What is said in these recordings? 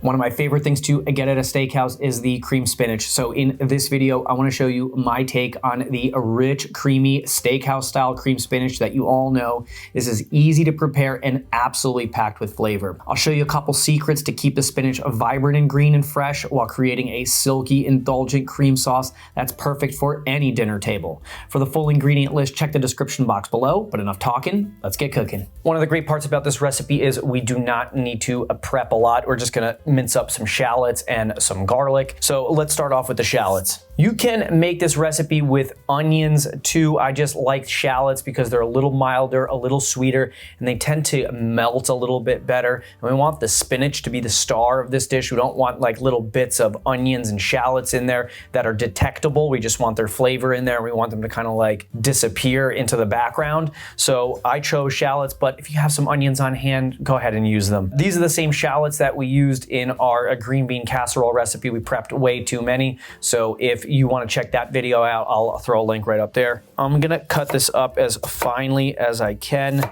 One of my favorite things to get at a steakhouse is the cream spinach. So in this video, I want to show you my take on the rich, creamy steakhouse style cream spinach that you all know. This is easy to prepare and absolutely packed with flavor. I'll show you a couple secrets to keep the spinach vibrant and green and fresh while creating a silky, indulgent cream sauce that's perfect for any dinner table. For the full ingredient list, check the description box below, but enough talking, let's get cooking. One of the great parts about this recipe is we do not need to prep a lot. We're just gonna mince up some shallots and some garlic. So let's start off with the shallots. You can make this recipe with onions too. I just like shallots because they're a little milder, a little sweeter, and they tend to melt a little bit better. And we want the spinach to be the star of this dish. We don't want like little bits of onions and shallots in there that are detectable. We just want their flavor in there. We want them to kind of like disappear into the background. So I chose shallots, but if you have some onions on hand, go ahead and use them. These are the same shallots that we used in our green bean casserole recipe. We prepped way too many. So if you want to check that video out, I'll throw a link right up there. I'm gonna cut this up as finely as I can.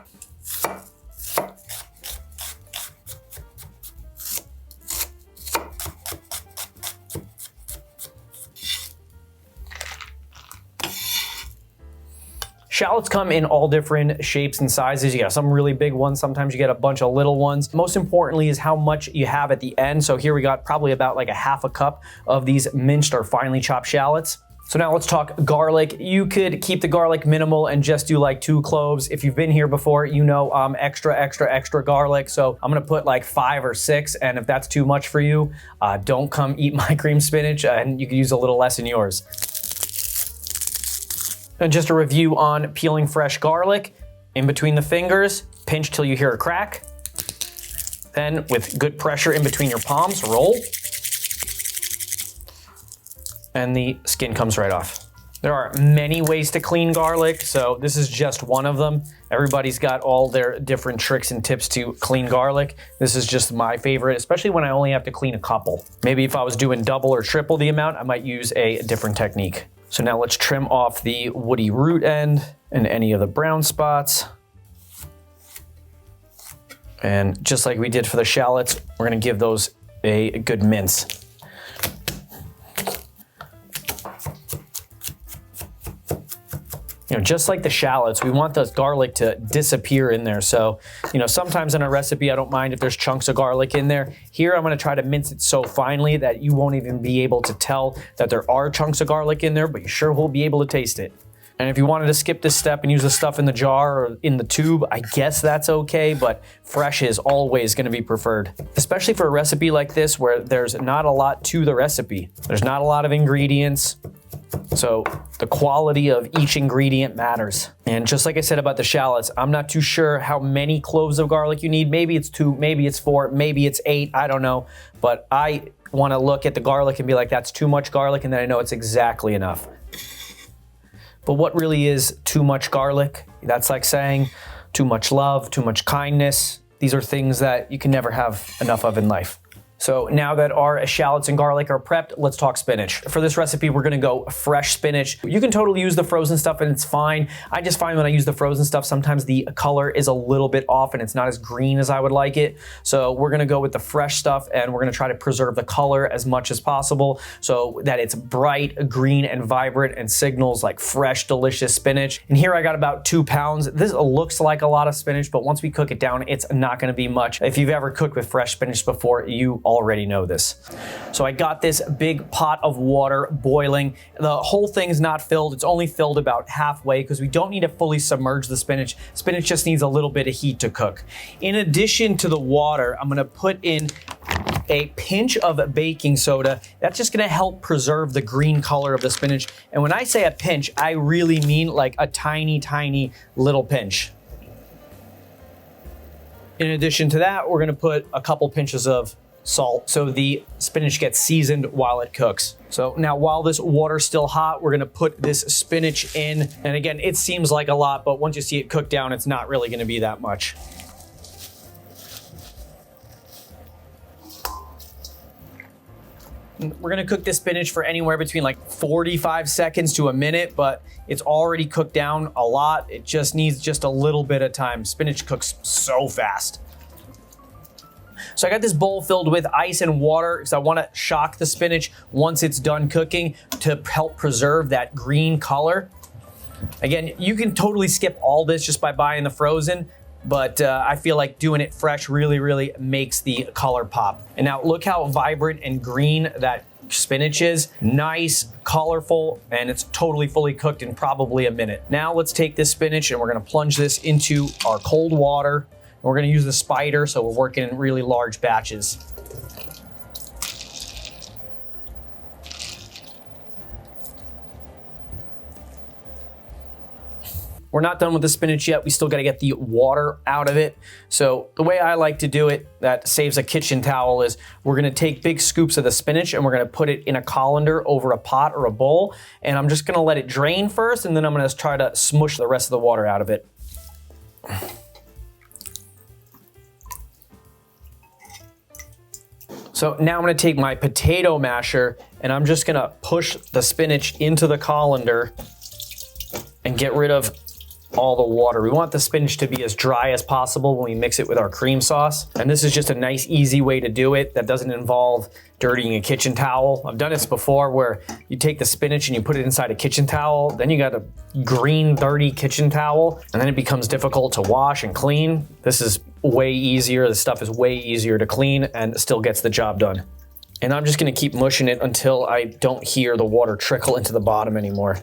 Shallots come in all different shapes and sizes. You got some really big ones, sometimes you get a bunch of little ones. Most importantly is how much you have at the end. So here we got probably about like a half a cup of these minced or finely chopped shallots. So now let's talk garlic. You could keep the garlic minimal and just do like 2 cloves. If you've been here before, you know extra garlic. So I'm gonna put like 5 or 6, and if that's too much for you, don't come eat my cream spinach, and you could use a little less in yours. And just a review on peeling fresh garlic. In between the fingers, pinch till you hear a crack. Then with good pressure in between your palms, roll. And the skin comes right off. There are many ways to clean garlic, so this is just one of them. Everybody's got all their different tricks and tips to clean garlic. This is just my favorite, especially when I only have to clean a couple. Maybe if I was doing double or triple the amount, I might use a different technique. So now let's trim off the woody root end and any of the brown spots. And just like we did for the shallots, we're gonna give those a good mince. You know, just like the shallots, we want the garlic to disappear in there. So, you know, sometimes in a recipe, I don't mind if there's chunks of garlic in there. Here, I'm gonna try to mince it so finely that you won't even be able to tell that there are chunks of garlic in there, but you sure will be able to taste it. And if you wanted to skip this step and use the stuff in the jar or in the tube, I guess that's okay, but fresh is always gonna be preferred. Especially for a recipe like this where there's not a lot to the recipe. There's not a lot of ingredients. So the quality of each ingredient matters. And just like I said about the shallots, I'm not too sure how many cloves of garlic you need. Maybe it's 2, maybe it's 4, maybe it's 8, I don't know. But I wanna look at the garlic and be like, that's too much garlic, and then I know it's exactly enough. But what really is too much garlic? That's like saying too much love, too much kindness. These are things that you can never have enough of in life. So now that our shallots and garlic are prepped, let's talk spinach. For this recipe, we're gonna go fresh spinach. You can totally use the frozen stuff and it's fine. I just find when I use the frozen stuff, sometimes the color is a little bit off and it's not as green as I would like it. So we're gonna go with the fresh stuff and we're gonna try to preserve the color as much as possible so that it's bright, green, and vibrant and signals like fresh, delicious spinach. And here I got about 2 pounds. This looks like a lot of spinach, but once we cook it down, it's not gonna be much. If you've ever cooked with fresh spinach before, you already know this. So I got this big pot of water boiling. The whole thing's not filled. It's only filled about halfway because we don't need to fully submerge the spinach. Spinach just needs a little bit of heat to cook. In addition to the water, I'm gonna put in a pinch of baking soda. That's just gonna help preserve the green color of the spinach. And when I say a pinch, I really mean like a tiny, tiny little pinch. In addition to that, we're gonna put a couple pinches of salt so the spinach gets seasoned while it cooks. So now while this water's still hot, we're gonna put this spinach in. And again, it seems like a lot, but once you see it cook down, it's not really gonna be that much. We're gonna cook this spinach for anywhere between like 45 seconds to a minute, but it's already cooked down a lot. It just needs just a little bit of time. Spinach cooks so fast. So I got this bowl filled with ice and water because I want to shock the spinach once it's done cooking to help preserve that green color. Again, you can totally skip all this just by buying the frozen, but I feel like doing it fresh really makes the color pop. And now look how vibrant and green that spinach is. Nice, colorful, and it's totally fully cooked in probably a minute. Now let's take this spinach and we're gonna plunge this into our cold water. We're gonna use the spider, so we're working in really large batches. We're not done with the spinach yet. We still got to get the water out of it. So the way I like to do it that saves a kitchen towel is we're going to take big scoops of the spinach and we're going to put it in a colander over a pot or a bowl. And I'm just going to let it drain first, and then I'm going to try to smush the rest of the water out of it. So now I'm going to take my potato masher and I'm just going to push the spinach into the colander and get rid of all the water. We want the spinach to be as dry as possible when we mix it with our cream sauce. And this is just a nice, easy way to do it that doesn't involve dirtying a kitchen towel. I've done this before where you take the spinach and you put it inside a kitchen towel, then you got a green, dirty kitchen towel, and then it becomes difficult to wash and clean. This is way easier. This stuff is way easier to clean and still gets the job done. And I'm just gonna keep mushing it until I don't hear the water trickle into the bottom anymore.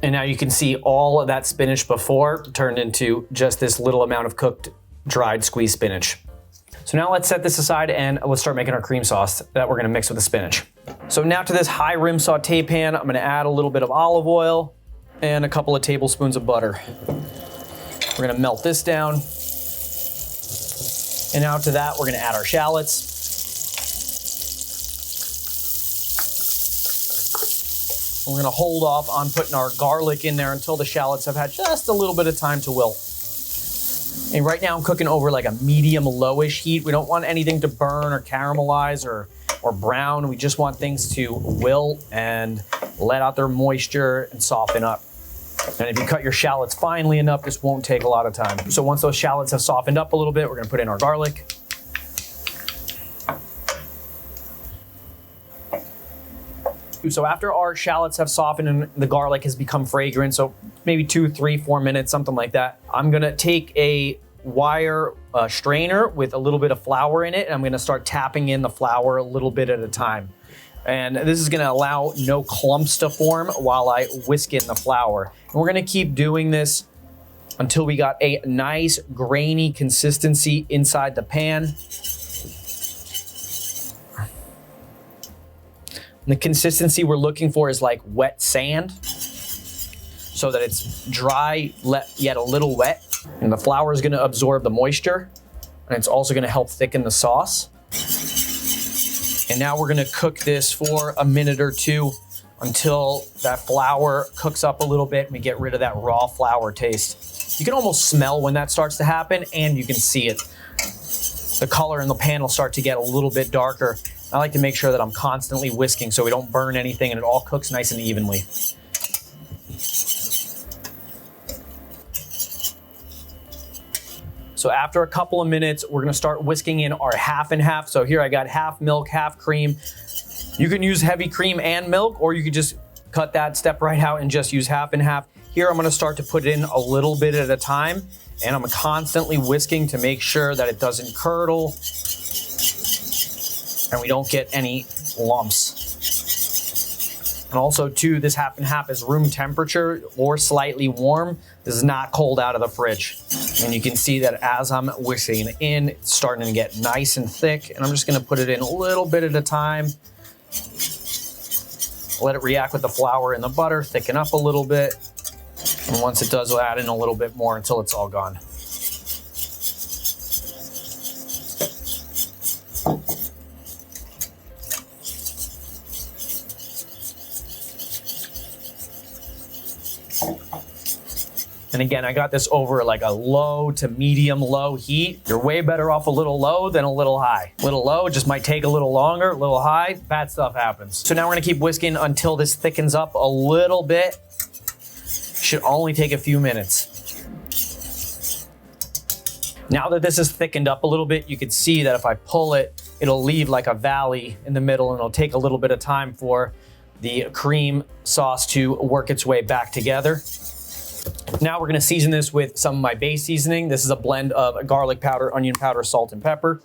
And now you can see all of that spinach before turned into just this little amount of cooked, dried, squeezed spinach. So now let's set this aside and let's start making our cream sauce that we're gonna mix with the spinach. So now to this high rim saute pan, I'm gonna add a little bit of olive oil and a couple of tablespoons of butter. We're gonna melt this down. And now to that, we're gonna add our shallots. We're gonna hold off on putting our garlic in there until the shallots have had just a little bit of time to wilt. And right now I'm cooking over like a medium lowish heat. We don't want anything to burn or caramelize or brown. We just want things to wilt and let out their moisture and soften up. And if you cut your shallots finely enough, this won't take a lot of time. So once those shallots have softened up a little bit, we're gonna put in our garlic. So after our shallots have softened and the garlic has become fragrant, so maybe 2, 3, 4 minutes, something like that, I'm gonna take a wire strainer with a little bit of flour in it, and I'm gonna start tapping in the flour a little bit at a time. And this is gonna allow no clumps to form while I whisk in the flour. And we're gonna keep doing this until we got a nice grainy consistency inside the pan. And the consistency we're looking for is like wet sand, so that it's dry yet a little wet. And the flour is gonna absorb the moisture, and it's also gonna help thicken the sauce. And now we're gonna cook this for a minute or two until that flour cooks up a little bit and we get rid of that raw flour taste. You can almost smell when that starts to happen, and you can see it. The color in the pan will start to get a little bit darker. I like to make sure that I'm constantly whisking so we don't burn anything and it all cooks nice and evenly. So after a couple of minutes, we're gonna start whisking in our half and half. So here I got half milk, half cream. You can use heavy cream and milk, or you could just cut that step right out and just use half and half. Here I'm gonna start to put in a little bit at a time, and I'm constantly whisking to make sure that it doesn't curdle and we don't get any lumps. And also too, this half and half is room temperature or slightly warm. This is not cold out of the fridge. And you can see that as I'm whisking in, it's starting to get nice and thick. And I'm just gonna put it in a little bit at a time. Let it react with the flour and the butter, thicken up a little bit. And once it does, we'll add in a little bit more until it's all gone. And again, I got this over like a low to medium low heat. You're way better off a little low than a little high. A little low just might take a little longer, a little high, bad stuff happens. So now we're gonna keep whisking until this thickens up a little bit. Should only take a few minutes. Now that this is thickened up a little bit, you can see that if I pull it, it'll leave like a valley in the middle, and it'll take a little bit of time for the cream sauce to work its way back together. Now we're gonna season this with some of my base seasoning. This is a blend of garlic powder, onion powder, salt, and pepper.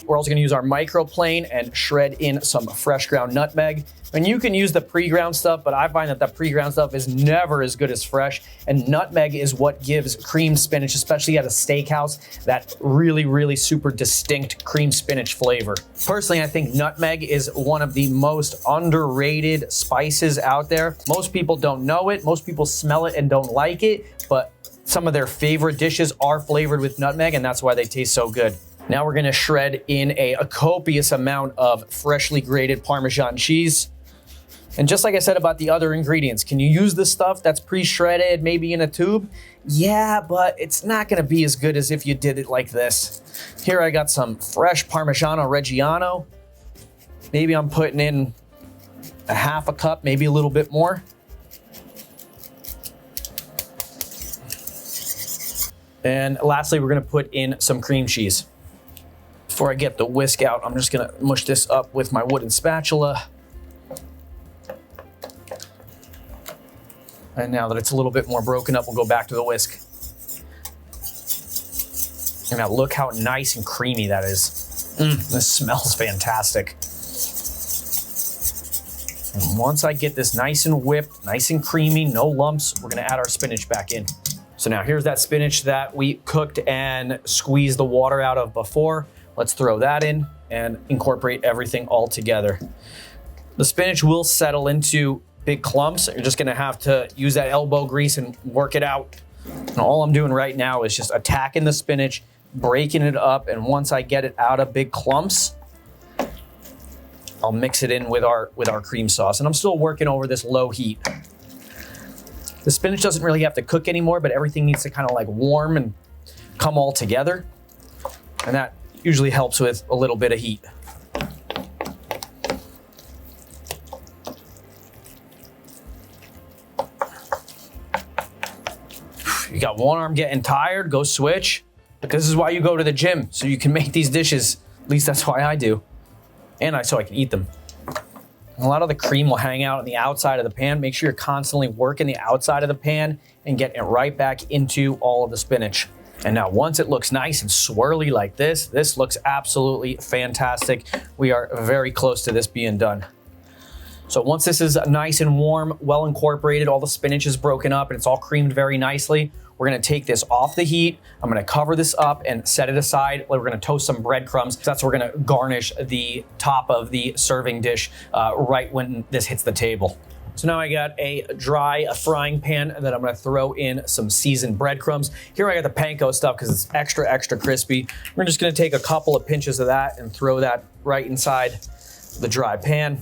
We're also gonna use our microplane and shred in some fresh ground nutmeg. And you can use the pre-ground stuff, but I find that the pre-ground stuff is never as good as fresh. And nutmeg is what gives creamed spinach, especially at a steakhouse, that really, really super distinct creamed spinach flavor. Personally, I think nutmeg is one of the most underrated spices out there. Most people don't know it. Most people smell it and don't like it, but some of their favorite dishes are flavored with nutmeg, and that's why they taste so good. Now we're gonna shred in a copious amount of freshly grated Parmesan cheese. And just like I said about the other ingredients, can you use the stuff that's pre-shredded, maybe in a tube? Yeah, but it's not gonna be as good as if you did it like this. Here I got some fresh Parmigiano Reggiano. Maybe I'm putting in a half a cup, maybe a little bit more. And lastly, we're gonna put in some cream cheese. Before I get the whisk out, I'm just gonna mush this up with my wooden spatula. And now that it's a little bit more broken up, we'll go back to the whisk. And now look how nice and creamy that is. This smells fantastic. And once I get this nice and whipped, nice and creamy, no lumps, we're gonna add our spinach back in. So now here's that spinach that we cooked and squeezed the water out of before. Let's throw that in and incorporate everything all together. The spinach will settle into big clumps. You're just gonna have to use that elbow grease and work it out. And all I'm doing right now is just attacking the spinach, breaking it up, and once I get it out of big clumps, I'll mix it in with our cream sauce. And I'm still working over this low heat. The spinach doesn't really have to cook anymore, but everything needs to kind of like warm and come all together. And that usually helps with a little bit of heat. You got one arm getting tired, go switch. But this is why you go to the gym, so you can make these dishes. At least that's why I do. And so I can eat them. A lot of the cream will hang out on the outside of the pan. Make sure you're constantly working the outside of the pan and getting it right back into all of the spinach. And now once it looks nice and swirly like this looks absolutely fantastic. We are very close to this being done. So once this is nice and warm, well incorporated, all the spinach is broken up and it's all creamed very nicely, we're gonna take this off the heat. I'm gonna cover this up and set it aside. We're gonna toast some breadcrumbs. That's where we're gonna garnish the top of the serving dish right when this hits the table. So now I got a dry frying pan that I'm gonna throw in some seasoned breadcrumbs. Here I got the panko stuff because it's extra, extra crispy. We're just gonna take a couple of pinches of that and throw that right inside the dry pan.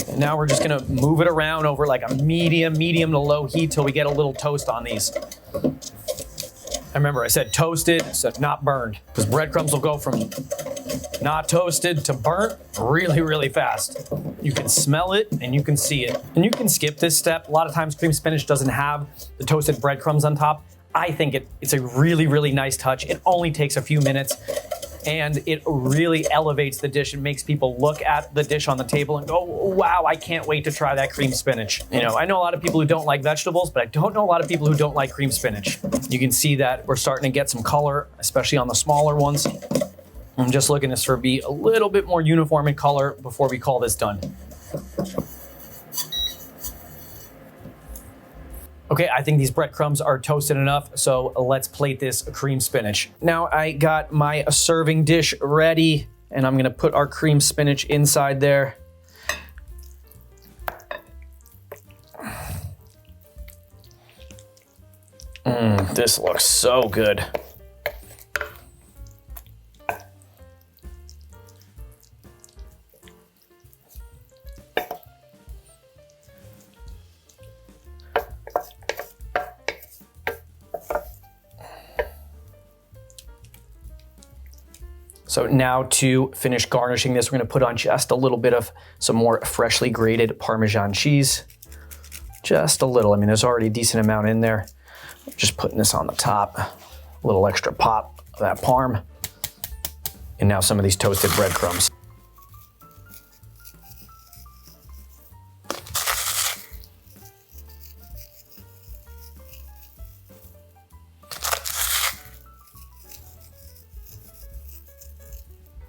And now we're just gonna move it around over like a medium to low heat till we get a little toast on these. I remember I said toasted, so not burned, because breadcrumbs will go from not toasted to burnt really, really fast. You can smell it and you can see it. And you can skip this step. A lot of times cream spinach doesn't have the toasted breadcrumbs on top. I think it's a really, really nice touch. It only takes a few minutes. And it really elevates the dish and makes people look at the dish on the table and go, wow, I can't wait to try that cream spinach. You know, I know a lot of people who don't like vegetables, but I don't know a lot of people who don't like cream spinach. You can see that we're starting to get some color, especially on the smaller ones. I'm just looking this for be a little bit more uniform in color before we call this done. Okay, I think these breadcrumbs are toasted enough, so let's plate this cream spinach. Now I got my serving dish ready, and I'm gonna put our cream spinach inside there. This looks so good. So now to finish garnishing this, we're gonna put on just a little bit of some more freshly grated Parmesan cheese. Just a little, I mean, there's already a decent amount in there. Just putting this on the top, a little extra pop of that parm. And now some of these toasted breadcrumbs.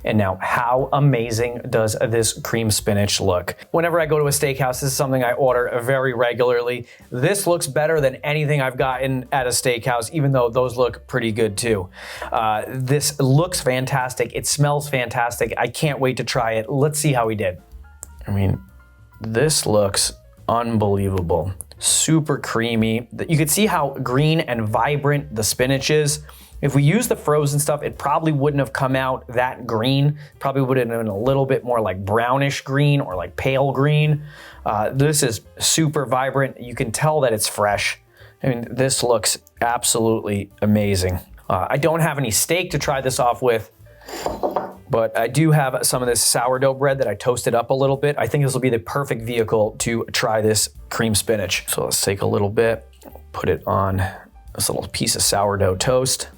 And now, how amazing does this cream spinach look? Whenever I go to a steakhouse, this is something I order very regularly. This looks better than anything I've gotten at a steakhouse, even though those look pretty good too. This looks fantastic. It smells fantastic. I can't wait to try it. Let's see how we did. I mean, this looks unbelievable. Super creamy. You can see how green and vibrant the spinach is. If we use the frozen stuff, it probably wouldn't have come out that green. Probably would have been a little bit more like brownish green or like pale green. This is super vibrant. You can tell that it's fresh. I mean, this looks absolutely amazing. I don't have any steak to try this off with, but I do have some of this sourdough bread that I toasted up a little bit. I think this will be the perfect vehicle to try this cream spinach. So let's take a little bit, put it on this little piece of sourdough toast.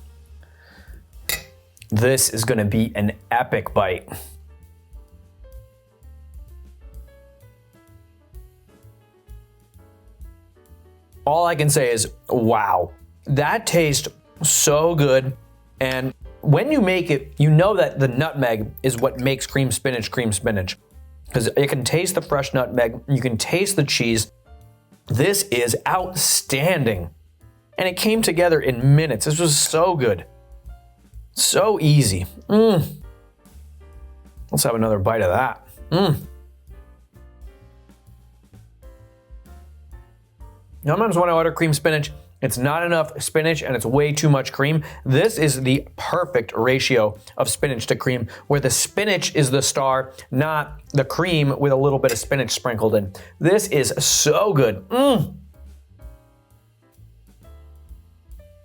This is gonna be an epic bite. All I can say is, wow, that tastes so good. And when you make it, you know that the nutmeg is what makes cream spinach, because you can taste the fresh nutmeg, you can taste the cheese. This is outstanding. And it came together in minutes. This was so good. So easy. Let's have another bite of that. Sometimes when I order cream spinach, it's not enough spinach and it's way too much cream. This is the perfect ratio of spinach to cream, where the spinach is the star, not the cream with a little bit of spinach sprinkled in. This is so good.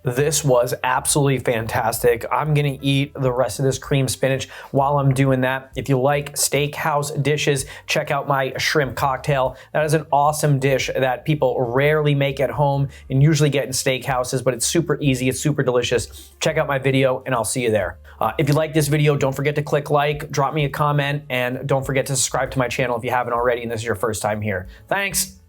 This was absolutely fantastic. I'm gonna eat the rest of this cream spinach while I'm doing that. If you like steakhouse dishes, check out my shrimp cocktail. That is an awesome dish that people rarely make at home and usually get in steakhouses, but it's super easy, it's super delicious. Check out my video and I'll see you there. If you like this video, don't forget to click like, drop me a comment, and don't forget to subscribe to my channel if you haven't already and this is your first time here. Thanks.